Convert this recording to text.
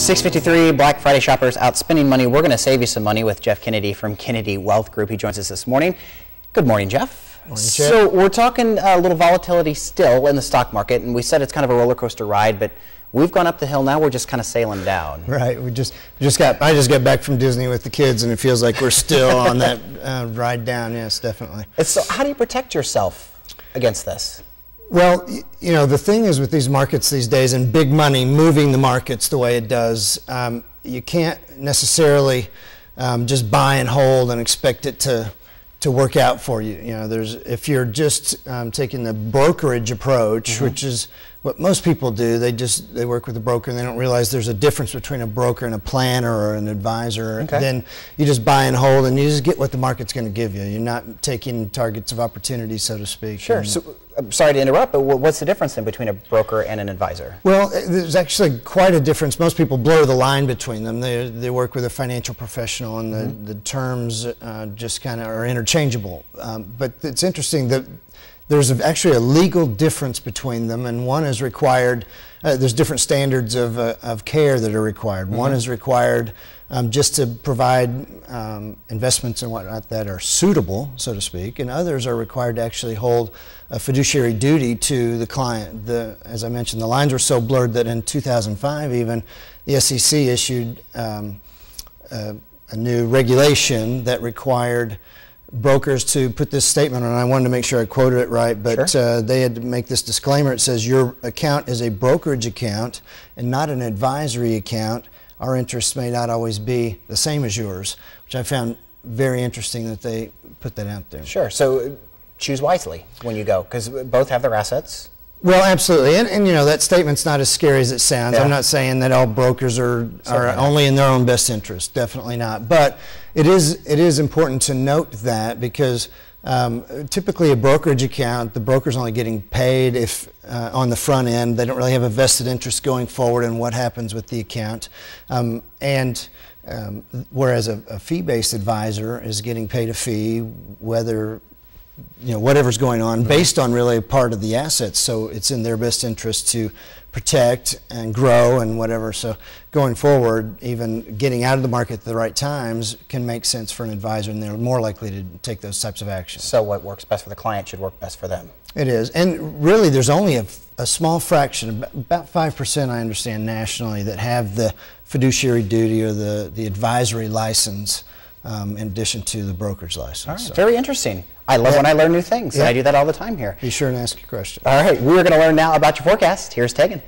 6:53, Black Friday shoppers out spending money. We're going to save you some money with Jeff Kennedy from Kennedy Wealth Group. He joins us this morning. Good morning, Jeff. Morning, Jeff. So we're talking a little volatility still in the stock market, and we said it's kind of a roller coaster ride, but we've gone up the hill now. We're just kind of sailing down. Right. I just got back from Disney with the kids, and it feels like we're still on that ride down. Yes, definitely. So how do you protect yourself against this? Well, you know, the thing is with these markets these days and big money moving the markets the way it does, you can't necessarily just buy and hold and expect it to work out for you. You know, if you're just taking the brokerage approach, which is what most people do, they work with a broker and they don't realize there's a difference between a broker and a planner or an advisor. Okay. Then you just buy and hold and you just get what the market's going to give you. You're not taking targets of opportunity, so to speak. Sure. So, I'm sorry to interrupt, but what's the difference then between a broker and an advisor? Well, there's actually quite a difference. Most people blur the line between them. They work with a financial professional, and the terms just kind of are interchangeable. But it's interesting that there's actually a legal difference between them, and one is required. There's different standards of care that are required. One is required just to provide investments and whatnot that are suitable, so to speak, and others are required to actually hold a fiduciary duty to the client. As I mentioned, the lines were so blurred that in 2005 even, the SEC issued a new regulation that required brokers to put this statement on. I wanted to make sure I quoted it right, but sure. They had to make this disclaimer. It says, your account is a brokerage account and not an advisory account. Our interests may not always be the same as yours, which I found very interesting that they put that out there. Sure. So choose wisely when you go, because both have their assets. Well, absolutely, and you know, that statement's not as scary as it sounds. Yeah. I'm not saying that all brokers are only in their own best interest. Definitely not. But it is important to note that, because typically a brokerage account, the broker's only getting paid if on the front end. They don't really have a vested interest going forward in what happens with the account, whereas a fee-based advisor is getting paid a fee, whether whatever's going on, based on really a part of the assets. So it's in their best interest to protect and grow and whatever. So going forward, even getting out of the market at the right times can make sense for an advisor, and they're more likely to take those types of actions. So what works best for the client should work best for them. It is. And really, there's only a small fraction, about 5% I understand nationally, that have the fiduciary duty or the advisory license in addition to the brokerage license. All right. So. Very interesting. I love when I learn new things, and I do that all the time here. Be sure and ask your question. All right, we're going to learn now about your forecast. Here's Tegan.